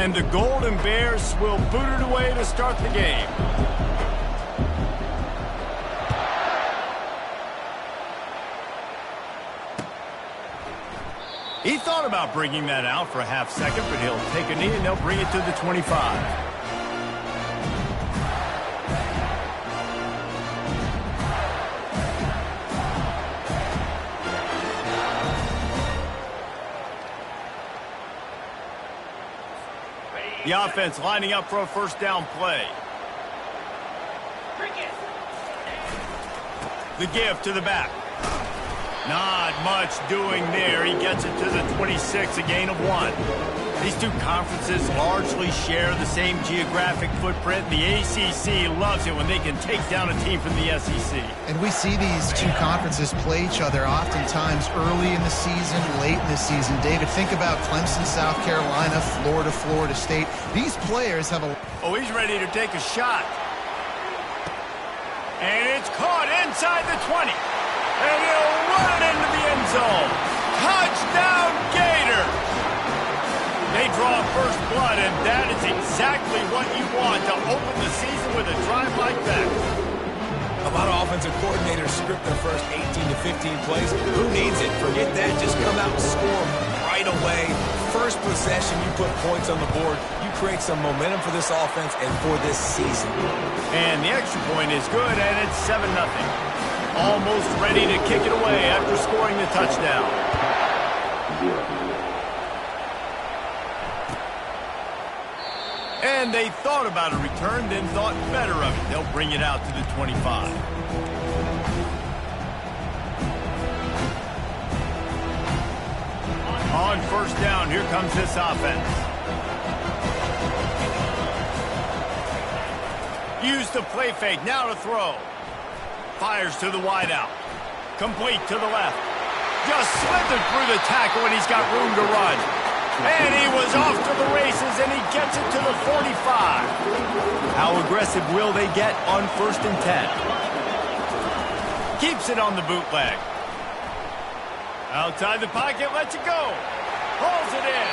And the Golden Bears will boot it away to start the game. He thought about bringing that out for a half second, but he'll take a knee and they'll bring it to the 25. The offense lining up for a first down play. The give to the back. Not much doing there. He gets it to the 26, a gain of 1. These two conferences largely share the same geographic footprint. The ACC loves it when they can take down a team from the SEC. And we see these two conferences play each other oftentimes early in the season, late in the season. David, think about Clemson, South Carolina, Florida, Florida State. These players have a... Oh, he's ready to take a shot. And it's caught inside the 20. And he'll run it into the end zone. Touchdown, Gator! They draw first blood, and that is exactly what you want to open the season with a drive like that. A lot of offensive coordinators script their first 18 to 15 plays. Who needs it? Forget that. Just come out and score right away. First possession, you put points on the board. You create some momentum for this offense and for this season. And the extra point is good, and it's 7-0. Almost ready to kick it away after scoring the touchdown. And they thought about a return, then thought better of it. They'll bring it out to the 25. On first down, here comes this offense. Use the play fake, now to throw. Fires to the wideout. Complete to the left. Just slithered through the tackle, and he's got room to run. And he was off to the races, and he gets it to the 45. How aggressive will they get on 1st and 10? Keeps it on the bootleg. Outside the pocket, lets it go. Pulls it in.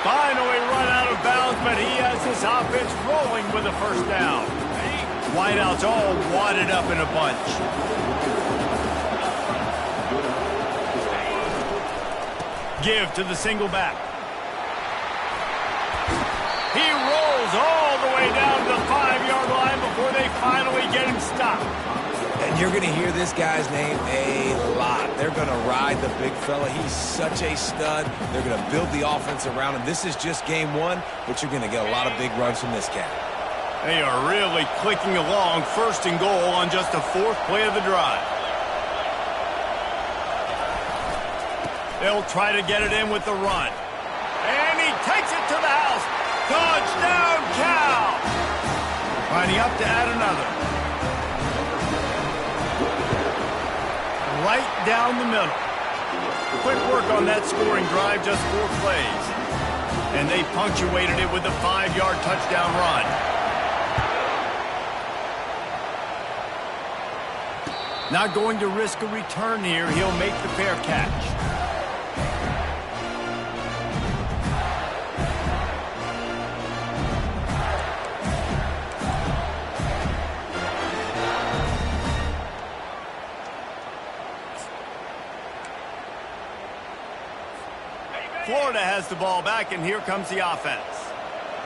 Finally run out of bounds, but he has his offense rolling with a first down. Wideouts all wadded up in a bunch. Give to the single back. He rolls all the way down to the 5-yard line before they finally get him stopped. And you're going to hear this guy's name a lot. They're going to ride the big fella. He's such a stud. They're going to build the offense around him. This is just game 1, but you're going to get a lot of big runs from this cat. They are really clicking along, 1st and goal on just the 4th play of the drive. They'll try to get it in with the run. And he takes it to the house. Touchdown, Cal! Lining up to add another. Right down the middle. Quick work on that scoring drive, just 4 plays. And they punctuated it with a 5-yard touchdown run. Not going to risk a return here. He'll make the fair catch. Florida has the ball back, and here comes the offense.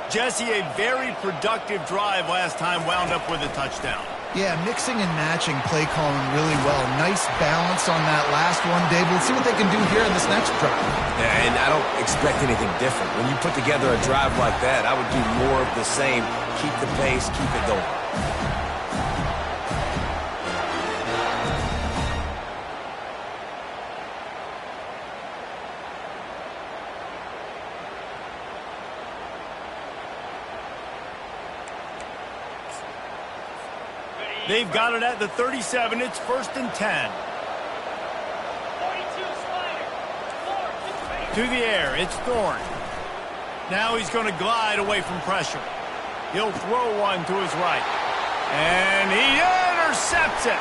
Jesse, a very productive drive last time, wound up with a touchdown. Yeah, mixing and matching play calling really well. Nice balance on that last one, Dave. We'll see what they can do here in this next drive. Yeah, and I don't expect anything different. When you put together a drive like that, I would do more of the same. Keep the pace, keep it going. They've got it at the 37. It's 1st and 10. To the air. It's Thorne. Now he's going to glide away from pressure. He'll throw one to his right. And he intercepts it.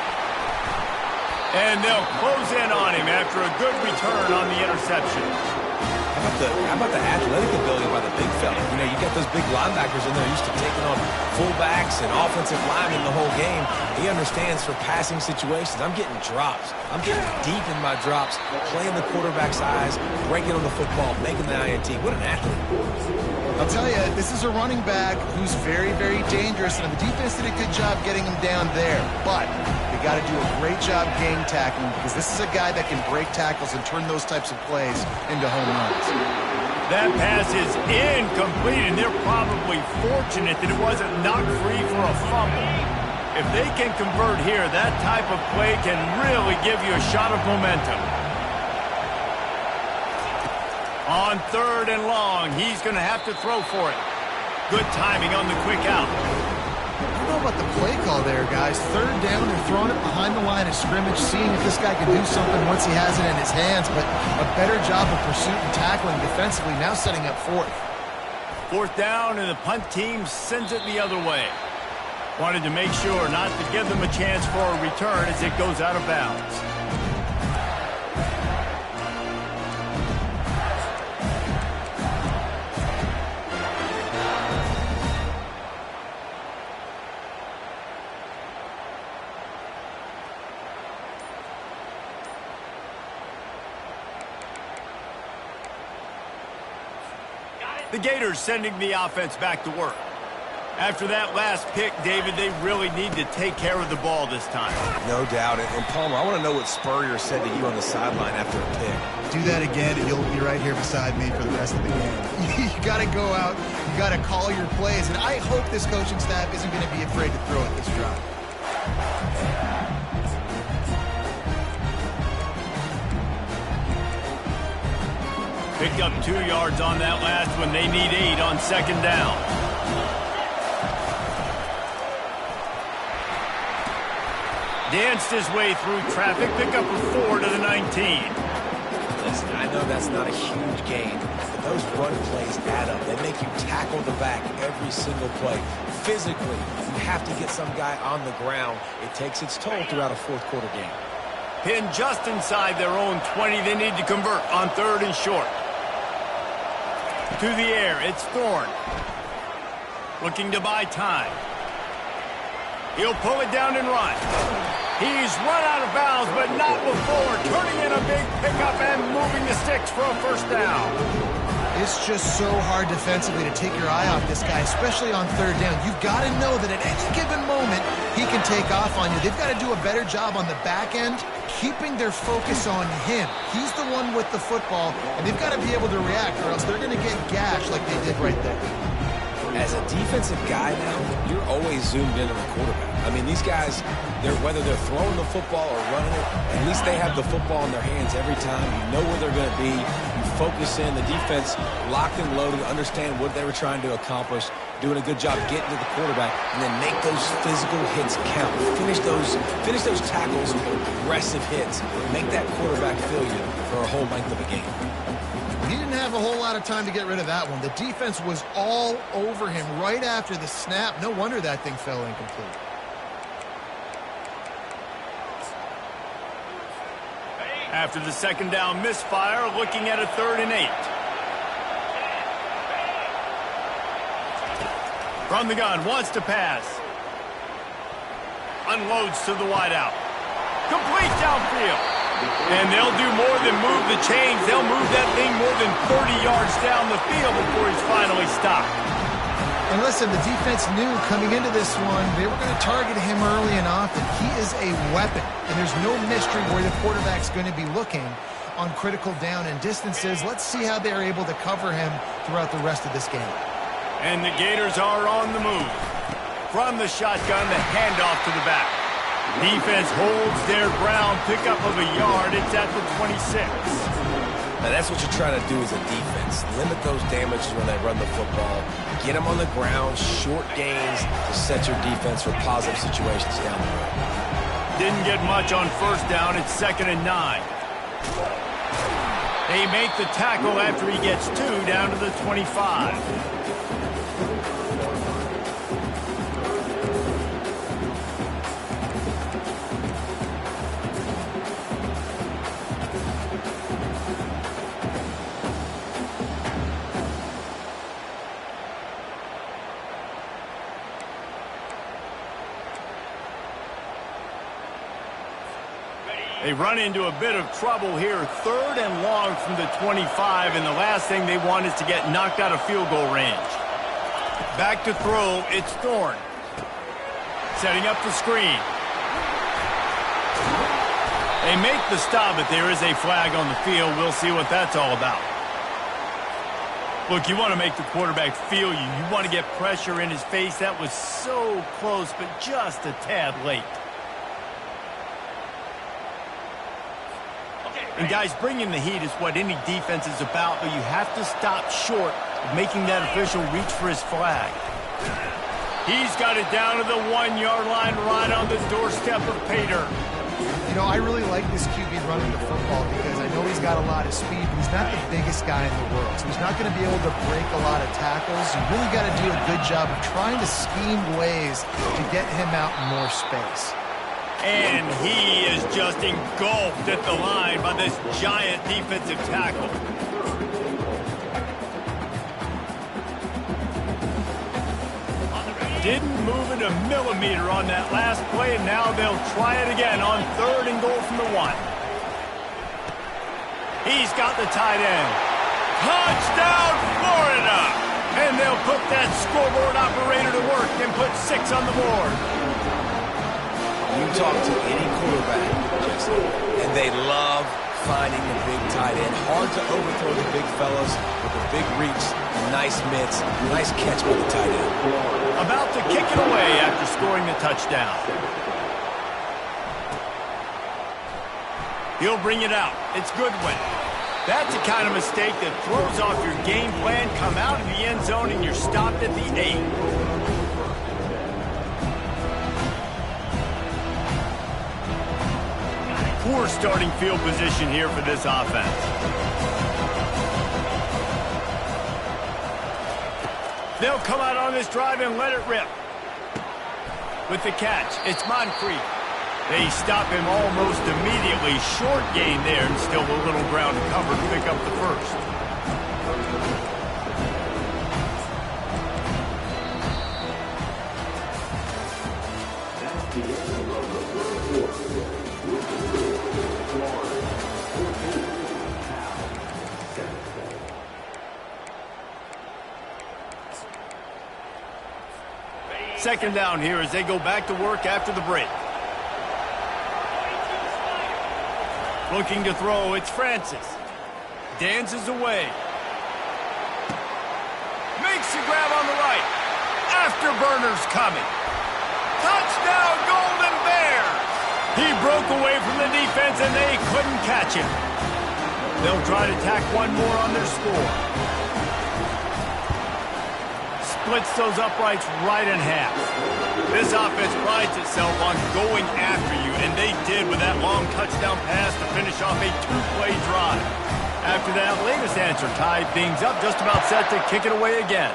And they'll close in on him after a good return on the interception. How about the athletic ability by the big fella? You know, you got those big linebackers in there used to taking on fullbacks and offensive linemen the whole game. He understands for passing situations. I'm getting drops. I'm getting deep in my drops, playing the quarterback's eyes, breaking on the football, making the INT. What an athlete. I'll tell you, this is a running back who's very, very dangerous, and the defense did a good job getting him down there. But they got to do a great job gang tackling because this is a guy that can break tackles and turn those types of plays into home runs. That pass is incomplete, and they're probably fortunate that it wasn't knocked free for a fumble. If they can convert here, that type of play can really give you a shot of momentum. On 3rd and long, he's going to have to throw for it. Good timing on the quick out. I don't know about the play call there, guys. 3rd down, they're throwing it behind the line of scrimmage, seeing if this guy can do something once he has it in his hands, but a better job of pursuit and tackling defensively, now setting up 4th. 4th down, and the punt team sends it the other way. Wanted to make sure not to give them a chance for a return as it goes out of bounds. The Gators sending the offense back to work. After that last pick, David, they really need to take care of the ball this time. No doubt. And Palmer, I want to know what Spurrier said to you on the sideline after a pick. Do that again, and you'll be right here beside me for the rest of the game. You got to go out. You got to call your plays. And I hope this coaching staff isn't going to be afraid to throw at this drive. Picked up 2 yards on that last one. They need 8 on 2nd down. Danced his way through traffic. Pick up a 4 to the 19. Listen, I know that's not a huge gain, but those run plays add up. They make you tackle the back every single play. Physically, you have to get some guy on the ground. It takes its toll throughout a 4th quarter game. Pinned just inside their own 20. They need to convert on 3rd and short. To the air, it's Thorne. Looking to buy time. He'll pull it down and run. He's run out of bounds, but not before. Turning in a big pickup and moving the sticks for a 1st down. It's just so hard defensively to take your eye off this guy, especially on 3rd down. You've got to know that at any given moment, he can take off on you. They've got to do a better job on the back end, keeping their focus on him. He's the one with the football, and they've got to be able to react, or else they're going to get gashed like they did right there. As a defensive guy now, you're always zoomed in on the quarterback. I mean, these guys, whether they're throwing the football or running it, at least they have the football in their hands every time. You know where they're going to be. You focus in. The defense locked and loaded, understand what they were trying to accomplish, doing a good job getting to the quarterback, and then make those physical hits count. Finish those tackles with aggressive hits. Make that quarterback feel you for a whole length of a game. He didn't have a whole lot of time to get rid of that one. The defense was all over him right after the snap. No wonder that thing fell incomplete. After the 2nd down misfire, looking at a 3rd and 8. From the gun, wants to pass. Unloads to the wideout. Complete downfield. And they'll do more than move the chains. They'll move that thing more than 30 yards down the field before he's finally stopped. And listen, the defense knew coming into this one, they were going to target him early and often. He is a weapon, and there's no mystery where the quarterback's going to be looking on critical down and distances. Let's see how they're able to cover him throughout the rest of this game. And the Gators are on the move. From the shotgun, the handoff to the back. Defense holds their ground, pickup of a yard. It's at the 26. Now that's what you're trying to do as a defense. Limit those damages when they run the football. Get them on the ground, short gains to set your defense for positive situations down the road. Didn't get much on 1st down. It's 2nd and 9. They make the tackle after he gets 2 down to the 25. They run into a bit of trouble here. 3rd and long from the 25, and the last thing they want is to get knocked out of field goal range. Back to throw, it's Thorne. Setting up the screen. They make the stop, but there is a flag on the field. We'll see what that's all about. Look, you want to make the quarterback feel you. You want to get pressure in his face. That was so close, but just a tad late. And guys, bringing the heat is what any defense is about, but you have to stop short of making that official reach for his flag. He's got it down to the 1-yard line, right on the doorstep of Pater. You know, I really like this QB running the football because I know he's got a lot of speed, but he's not the biggest guy in the world. So he's not going to be able to break a lot of tackles. You really got to do a good job of trying to scheme ways to get him out in more space. And he is just engulfed at the line by this giant defensive tackle. Didn't move it a millimeter on that last play, and now they'll try it again on 3rd and goal from the 1. He's got the tight end. Touchdown, Florida! And they'll put that scoreboard operator to work and put 6 on the board. You talk to any quarterback, Jesse, and they love finding the big tight end. Hard to overthrow the big fellas with a big reach, a nice mitts, nice catch by the tight end. About to kick it away after scoring the touchdown. He'll bring it out. It's Goodwin. That's the kind of mistake that throws off your game plan. Come out of the end zone and you're stopped at the 8. Poor starting field position here for this offense. They'll come out on this drive and let it rip. With the catch, it's Moncrief. They stop him almost immediately. Short gain there, and still a little ground to cover to pick up the first. Second down here as they go back to work after the break. Looking to throw, it's Francis. Dances away. Makes the grab on the right. Afterburner's coming. Touchdown, Golden Bears! He broke away from the defense and they couldn't catch him. They'll try to tack one more on their score. Splits those uprights right in half. This offense prides itself on going after you, and they did with that long touchdown pass to finish off a 2-play drive. After that latest answer tied things up, just about set to kick it away again.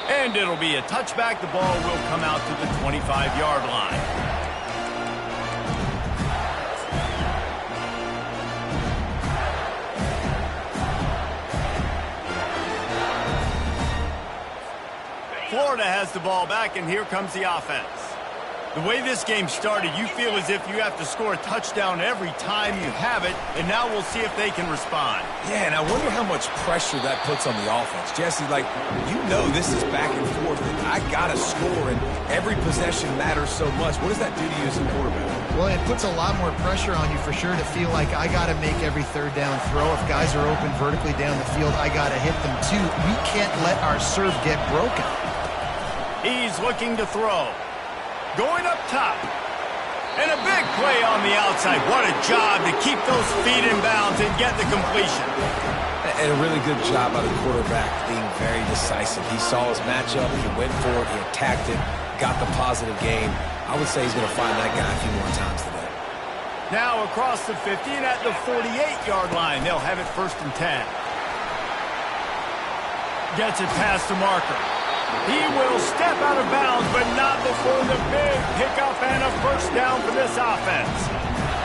And it'll be a touchback. The ball will come out to the 25-yard line. Florida has the ball back, and here comes the offense. The way this game started, you feel as if you have to score a touchdown every time you have it, and now we'll see if they can respond. Yeah, and I wonder how much pressure that puts on the offense. Jesse, like, you know this is back and forth. I got to score, and every possession matters so much. What does that do to you as a quarterback? Well, it puts a lot more pressure on you for sure to feel like I got to make every third down throw. If guys are open vertically down the field, I got to hit them too. We can't let our serve get broken. He's looking to throw. Going up top. And a big play on the outside. What a job to keep those feet in bounds and get the completion. And a really good job by the quarterback being very decisive. He saw his matchup, he went for it, he attacked it, got the positive game. I would say he's going to find that guy a few more times today. Now across the 50 and at the 48-yard line. They'll have it 1st and 10. Gets it past the marker. He will step out of bounds, but not before the big pickup and a first down for this offense.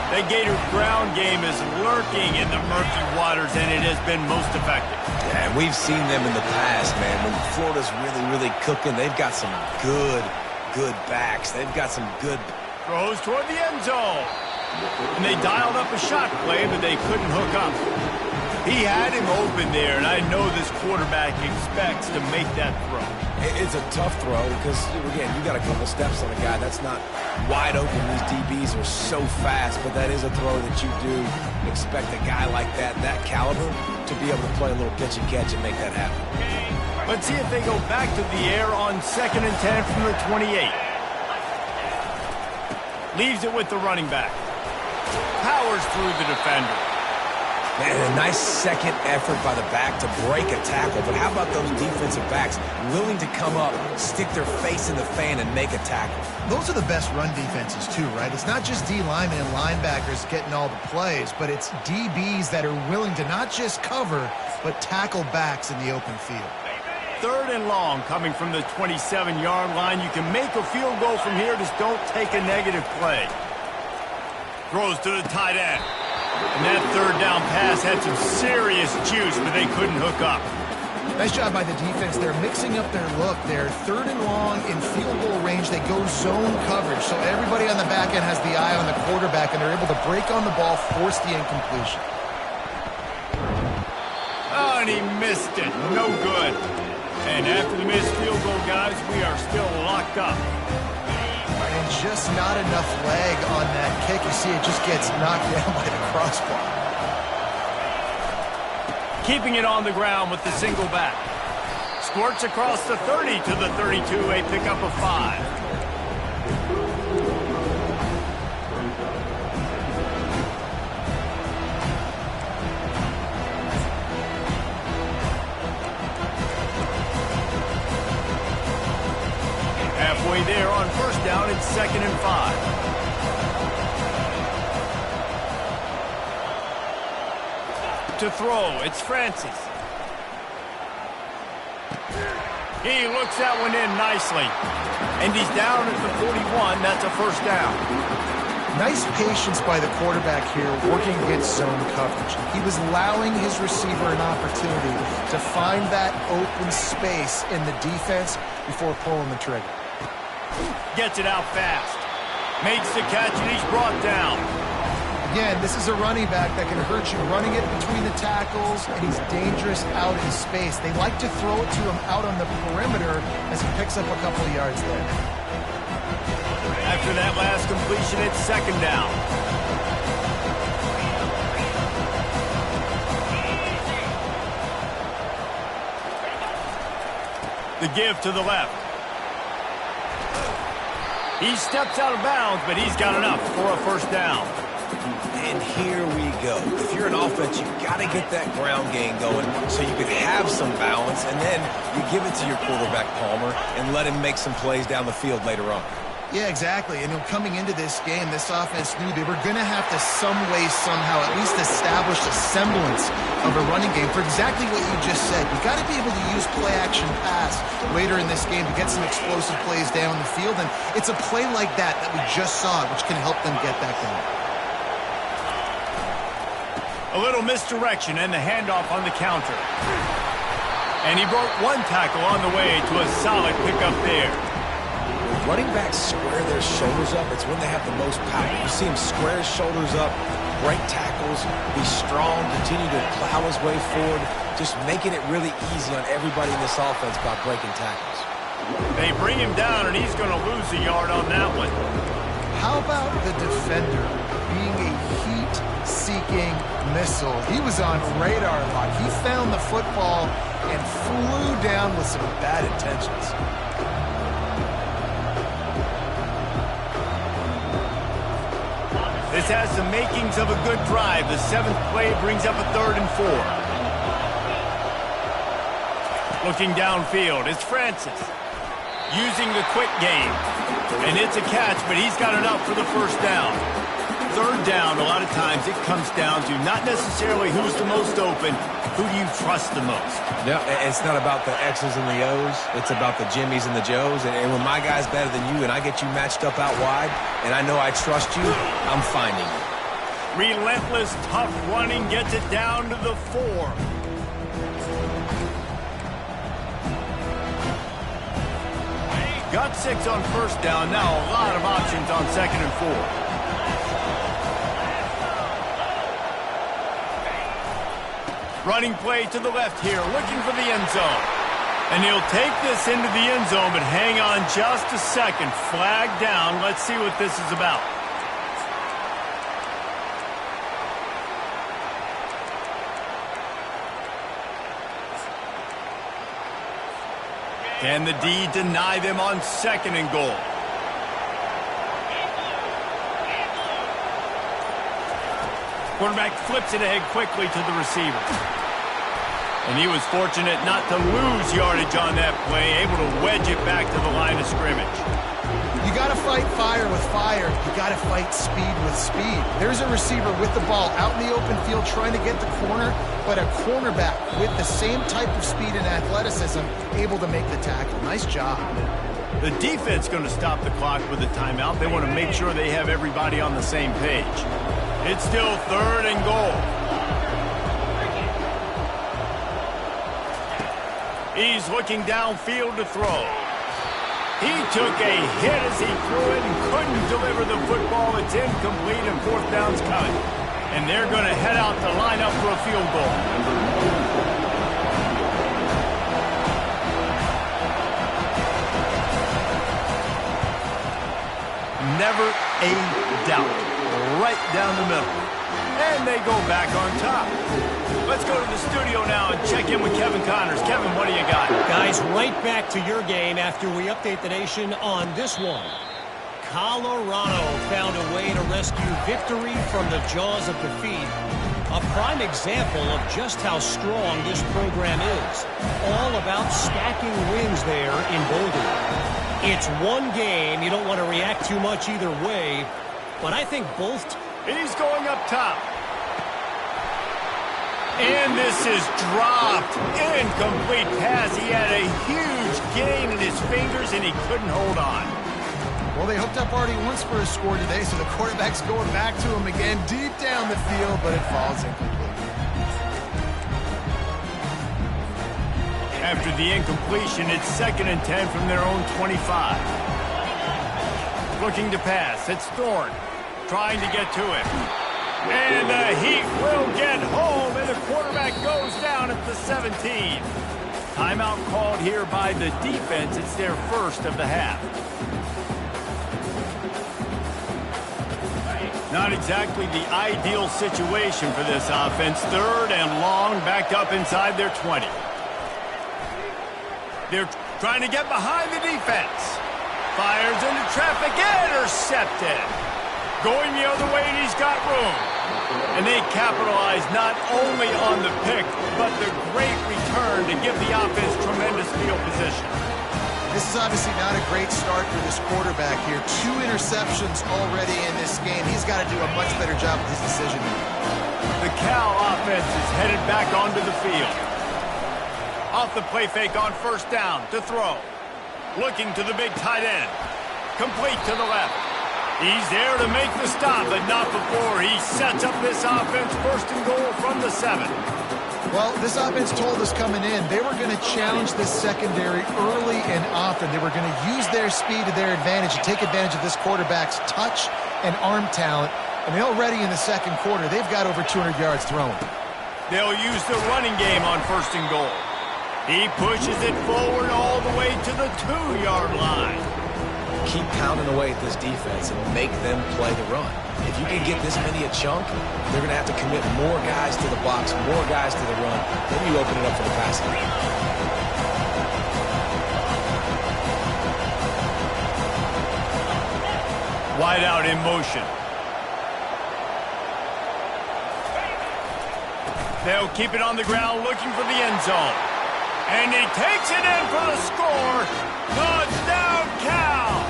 The Gator ground game is lurking in the murky waters, and it has been most effective. Yeah, and we've seen them in the past, man. When Florida's really, really cooking, they've got some good good backs. They've got some good... Throws toward the end zone. And they dialed up a shot play, but they couldn't hook up. He had him open there, and I know this quarterback expects to make that throw. It's a tough throw because, again, you got a couple steps on a guy. That's not wide open. These DBs are so fast, but that is a throw that you do expect a guy like that caliber, to be able to play a little pitch and catch and make that happen. Let's see if they go back to the air on 2nd and 10 from the 28. Leaves it with the running back. Powers through the defender. Man, a nice second effort by the back to break a tackle, but how about those defensive backs willing to come up, stick their face in the fan, and make a tackle? Those are the best run defenses too, right? It's not just D linemen and linebackers getting all the plays, but it's DBs that are willing to not just cover, but tackle backs in the open field. 3rd and long coming from the 27-yard line. You can make a field goal from here, just don't take a negative play. Throws to the tight end. And that 3rd down pass had some serious juice, but they couldn't hook up. Nice job by the defense. They're mixing up their look. They're 3rd and long in field goal range. They go zone coverage. So everybody on the back end has the eye on the quarterback, and they're able to break on the ball, force the incompletion. Oh, and he missed it. No good. And after the missed field goal, guys, we are still locked up. And just not enough leg on that kick. You see it just gets knocked down by the crossbar. Keeping it on the ground with the single back. Squirts across the 30 to the 32, a pickup of 5. Halfway there on 1st down, it's 2nd and 5. To throw, it's Francis. He looks that one in nicely. And he's down at the 41. That's a 1st down. Nice patience by the quarterback here, working against zone coverage. He was allowing his receiver an opportunity to find that open space in the defense before pulling the trigger. Gets it out fast. Makes the catch, and he's brought down. Again, this is a running back that can hurt you running it between the tackles, and he's dangerous out in space. They like to throw it to him out on the perimeter as he picks up a couple of yards there. After that last completion, it's 2nd down. The give to the left. He steps out of bounds, but he's got enough for a 1st down. And here we go. If you're an offense, you've got to get that ground game going so you can have some balance, and then you give it to your quarterback, Palmer, and let him make some plays down the field later on. Yeah, exactly. And coming into this game, this offense knew they were going to have to some way, somehow, at least establish a semblance of a running game for exactly what you just said. You got to be able to use play-action pass later in this game to get some explosive plays down the field. And it's a play like that we just saw, which can help them get that going. A little misdirection and the handoff on the counter. And he broke one tackle on the way to a solid pickup there. Running backs square their shoulders up. It's when they have the most power. You see him square his shoulders up, break tackles, be strong, continue to plow his way forward, just making it really easy on everybody in this offense by breaking tackles. They bring him down, and he's going to lose a yard on that one. How about the defender being a heat-seeking missile? He was on radar lock. He found the football and flew down with some bad intentions. This has the makings of a good drive. The 7th play brings up a 3rd and 4. Looking downfield, it's Francis. Using the quick game. And it's a catch, but he's got enough for the 1st down. 3rd down, a lot of times it comes down to not necessarily who's the most open, who do you trust the most? Yeah, it's not about the X's and the O's. It's about the Jimmies and the Joes. And when my guy's better than you and I get you matched up out wide and I know I trust you, I'm finding you. Relentless, tough running gets it down to the 4. Got 6 on first down. Now a lot of options on 2nd and 4. Running play to the left here, looking for the end zone. And he'll take this into the end zone, but hang on just a second. Flag down. Let's see what this is about. Can the D deny them on 2nd and goal? Quarterback flips it ahead quickly to the receiver. And he was fortunate not to lose yardage on that play, able to wedge it back to the line of scrimmage. You got to fight fire with fire. You got to fight speed with speed. There's a receiver with the ball out in the open field trying to get the corner, but a cornerback with the same type of speed and athleticism able to make the tackle. Nice job. The defense going to stop the clock with a timeout. They want to make sure they have everybody on the same page. It's still 3rd and goal. He's looking downfield to throw. He took a hit as he threw it and couldn't deliver the football. It's incomplete and 4th down's coming. And they're going to head out to line up for a field goal. Never a doubt. Right down the middle. And they go back on top. Let's go to the studio now and check in with Kevin Connors. Kevin, what do you got? Guys, right back to your game after we update the nation on this one. Colorado found a way to rescue victory from the jaws of defeat. A prime example of just how strong this program is. All about stacking wins there in Boulder. It's one game. You don't want to react too much either way. But I think both... He's going up top. And this is dropped. Incomplete pass. He had a huge gain in his fingers, and he couldn't hold on. Well, they hooked up already once for a score today, so the quarterback's going back to him again deep down the field, but it falls incomplete. After the incompletion, it's 2nd and 10 from their own 25. Looking to pass. It's Thorne trying to get to him. And the Heat will get home, and the quarterback goes down at the 17. Timeout called here by the defense. It's their first of the half. Not exactly the ideal situation for this offense. 3rd and long, backed up inside their 20. They're trying to get behind the defense. Fires into traffic, intercepted. Going the other way, and he's got room. And they capitalize not only on the pick, but the great return to give the offense tremendous field position. This is obviously not a great start for this quarterback here. 2 interceptions already in this game. He's got to do a much better job with his decision. The Cal offense is headed back onto the field. Off the play fake on 1st down to throw. Looking to the big tight end. Complete to the left. He's there to make the stop, but not before he sets up this offense 1st and goal from the 7. Well, this offense told us coming in they were going to challenge this secondary early and often. They were going to use their speed to their advantage and take advantage of this quarterback's touch and arm talent. And already in the 2nd quarter, they've got over 200 yards thrown. They'll use the running game on 1st and goal. He pushes it forward all the way to the 2-yard line. Keep pounding away at this defense and make them play the run. If you can get this many a chunk, they're going to have to commit more guys to the box, more guys to the run. Then you open it up for the passing. Wide out in motion. They'll keep it on the ground looking for the end zone. And he takes it in for the score. Touchdown, Cal!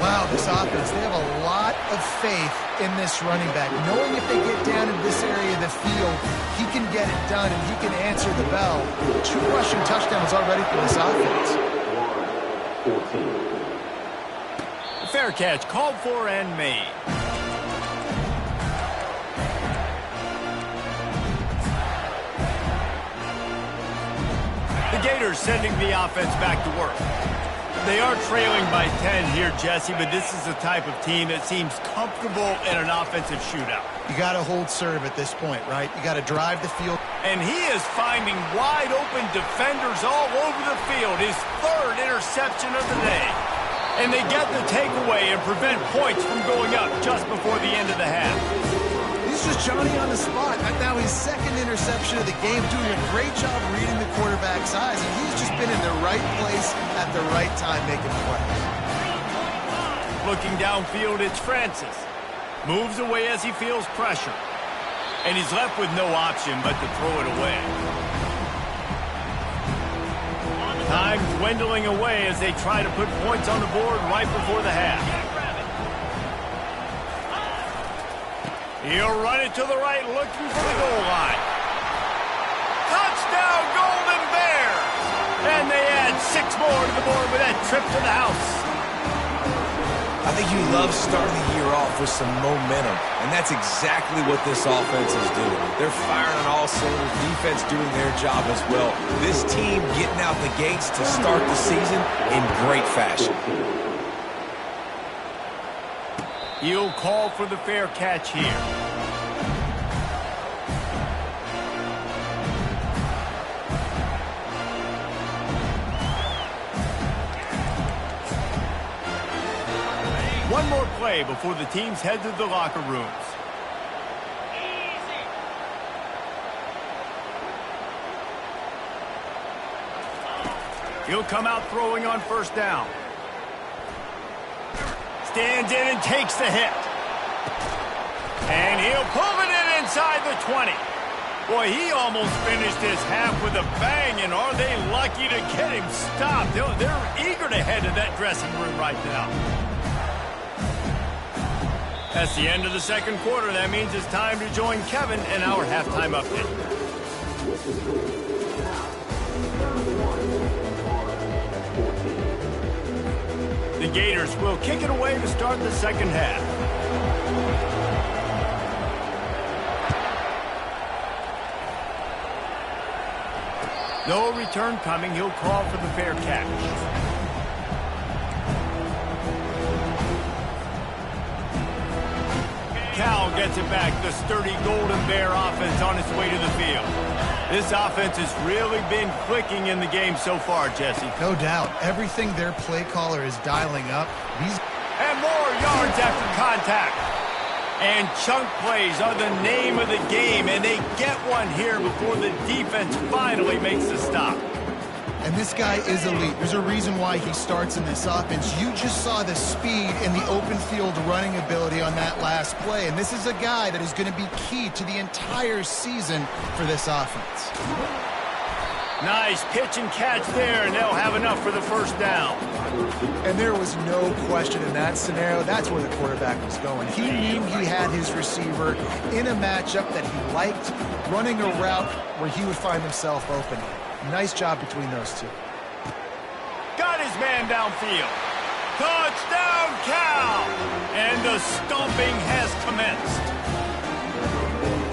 Wow, this offense, they have a lot of faith in this running back. Knowing if they get down in this area of the field, he can get it done and he can answer the bell. 2 rushing touchdowns already for this offense. Fair catch, called for and made. The Gators sending the offense back to work. They are trailing by 10 here, Jesse, but this is the type of team that seems comfortable in an offensive shootout. You got to hold serve at this point, right? You got to drive the field. And he is finding wide-open defenders all over the field. His third interception of the day. And they get the takeaway and prevent points from going up just before the end of the half. He's just Johnny on the spot. Now his second interception of the game, doing a great job reading the quarterback's eyes. And he's just been in the right place at the right time making plays. Looking downfield, it's Francis. Moves away as he feels pressure. And he's left with no option but to throw it away. Time dwindling away as they try to put points on the board right before the half. He'll run it to the right, looking for the goal line. Touchdown, Golden Bears! And they add 6 more to the board with that trip to the house. I think you love starting the year off with some momentum, and that's exactly what this offense is doing. They're firing on all cylinders, defense doing their job as well. This team getting out the gates to start the season in great fashion. He'll call for the fair catch here. One more play before the teams head to the locker rooms. He'll come out throwing on first down. Stands in and takes the hit. And he'll pull it in inside the 20. Boy, he almost finished his half with a bang, and are they lucky to get him stopped? They're eager to head to that dressing room right now. That's the end of the second quarter. That means it's time to join Kevin in our halftime update. The Gators will kick it away to start the second half. No return coming. He'll call for the fair catch. Cal gets it back. The sturdy Golden Bear offense on its way to the field. This offense has really been clicking in the game so far, Jesse. No doubt. Everything their play caller is dialing up. And more yards after contact. And chunk plays are the name of the game, and they get one here before the defense finally makes the stop. And this guy is elite. There's a reason why he starts in this offense. You just saw the speed and the open field running ability on that last play. And this is a guy that is going to be key to the entire season for this offense. Nice pitch and catch there, and they'll have enough for the first down. And there was no question in that scenario. That's where the quarterback was going. He knew he had his receiver in a matchup that he liked, running a route where he would find himself open. Nice job between those two. Got his man downfield. Touchdown, Cal! And the stomping has commenced.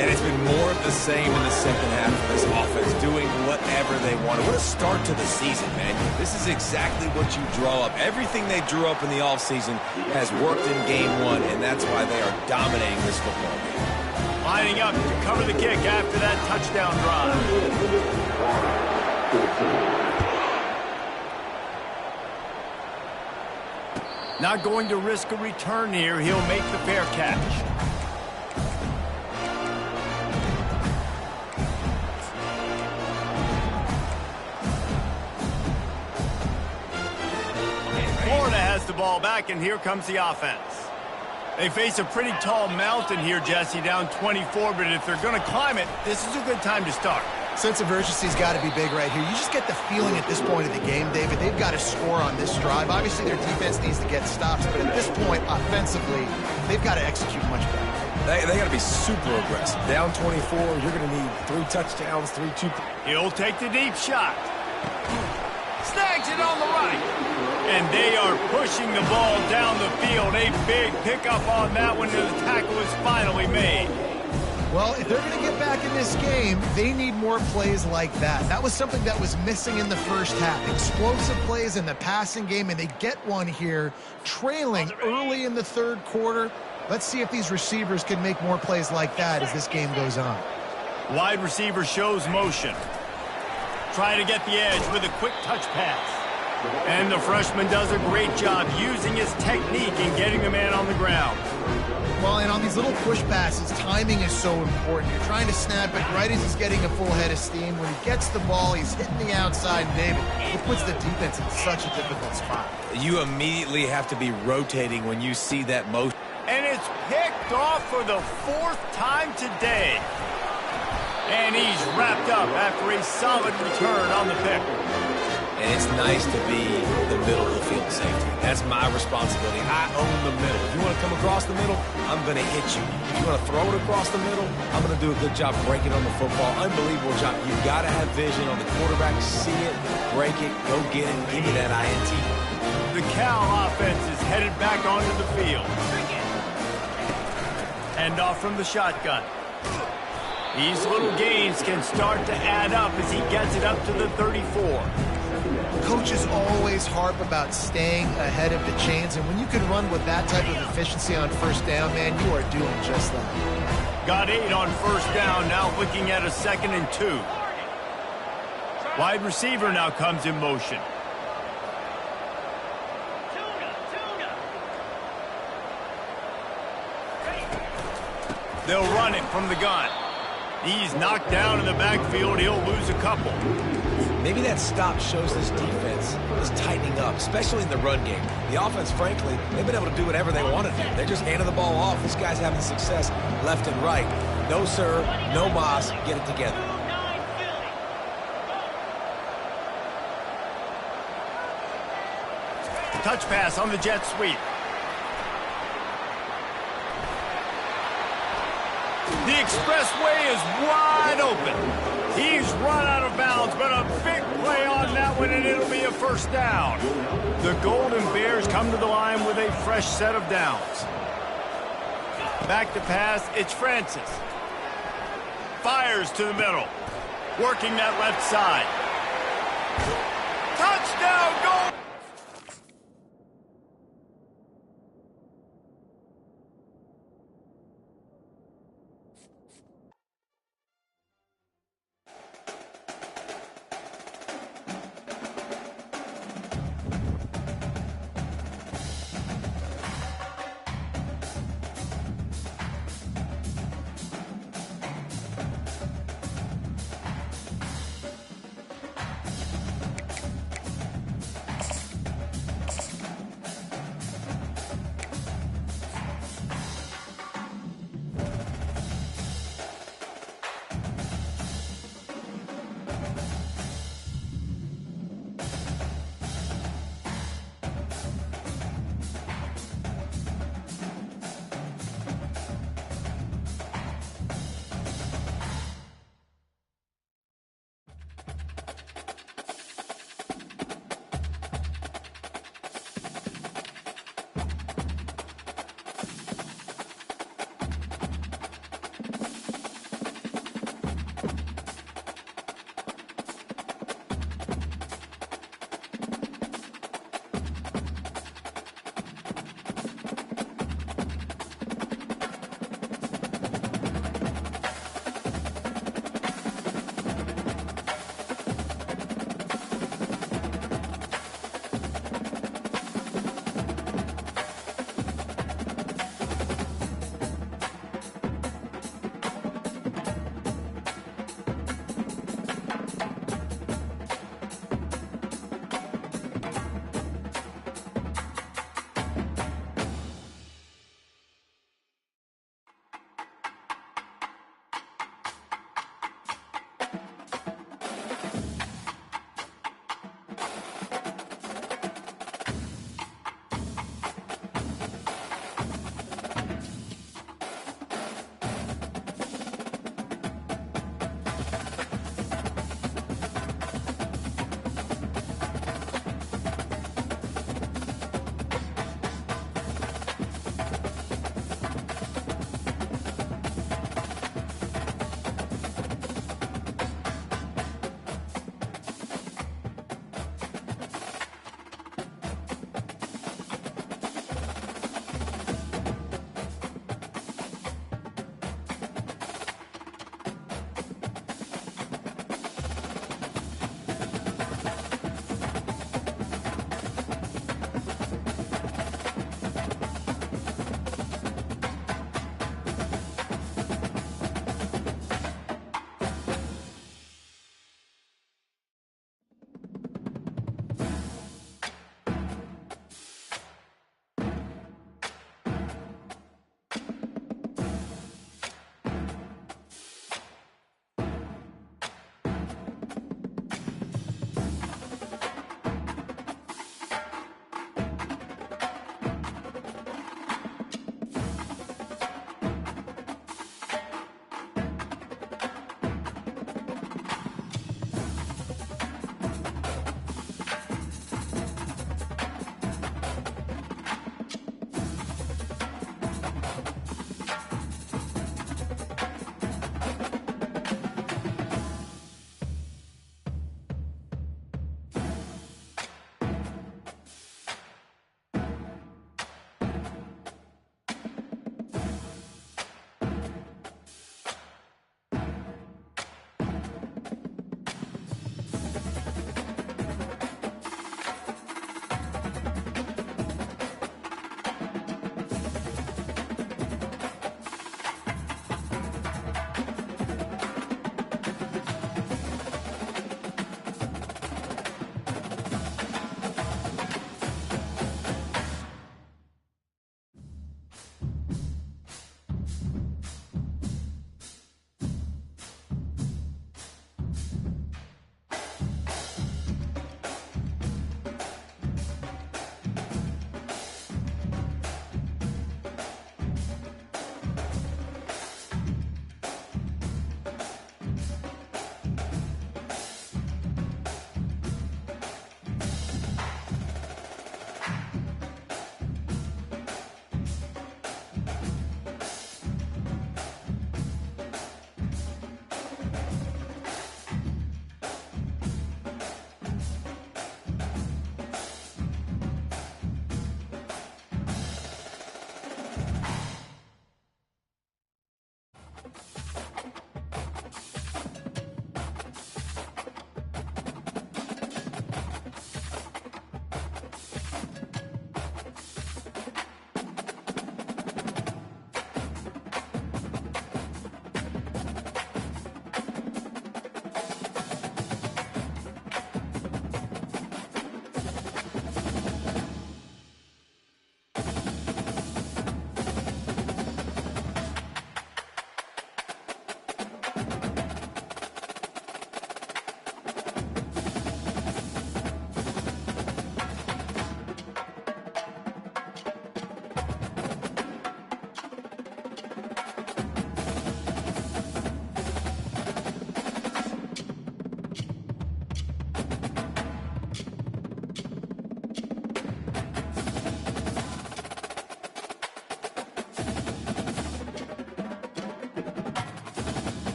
And it's been more of the same in the second half of this offense, doing whatever they wanted. What a start to the season, man. This is exactly what you draw up. Everything they drew up in the offseason has worked in game one, and that's why they are dominating this football game. Lining up to cover the kick after that touchdown drive. Not going to risk a return here. He'll make the fair catch. Florida has the ball back, and here comes the offense. They face a pretty tall mountain here, Jesse, down 24, but if they're going to climb it, this is a good time to start. Sense of urgency's got to be big right here. You just get the feeling at this point of the game, David, they've got to score on this drive. Obviously, their defense needs to get stops, but at this point, offensively, they've got to execute much better. They got to be super aggressive. Down 24, you're going to need 3 touchdowns, 3-2. He'll take the deep shot. Snags it on the right. And they are pushing the ball down the field. A big pickup on that one, and the tackle is finally made. Well, if they're going to get back in this game, they need more plays like that. That was something that was missing in the first half. Explosive plays in the passing game, and they get one here, trailing early in the third quarter. Let's see if these receivers can make more plays like that as this game goes on. Wide receiver shows motion. Trying to get the edge with a quick touch pass. And the freshman does a great job using his technique and getting the man on the ground. Well, and on these little push passes, timing is so important. You're trying to snap it right as he's getting a full head of steam. When he gets the ball, he's hitting the outside, David. It puts the defense in such a difficult spot. You immediately have to be rotating when you see that motion. And it's picked off for the 4th time today. And he's wrapped up after a solid return on the pick. And it's nice to be the middle of the field safety. That's my responsibility. I own the middle. If you want to come across the middle, I'm going to hit you. If you want to throw it across the middle, I'm going to do a good job breaking on the football. Unbelievable job. You've got to have vision on the quarterback. See it, break it, go get it, give me that INT. The Cal offense is headed back onto the field. Hand off from the shotgun. These little gains can start to add up as he gets it up to the 34. Coaches always harp about staying ahead of the chains, and when you can run with that type of efficiency on first down, man, you are doing just that. Got 8 on first down, now looking at a 2nd and 2. Wide receiver now comes in motion. They'll run it from the gun. He's knocked down in the backfield. He'll lose a couple. Maybe that stop shows this defense is tightening up, especially in the run game. The offense, frankly, they've been able to do whatever they want to do. They're just handing the ball off. This guy's having success left and right. No, sir. No, Moss. Get it together. Touch pass on the jet sweep. The expressway is wide open. He's run out of bounds, but a big play on that one, and it'll be a first down. The Golden Bears come to the line with a fresh set of downs. Back to pass, it's Francis. Fires to the middle. Working that left side. Touchdown, Golden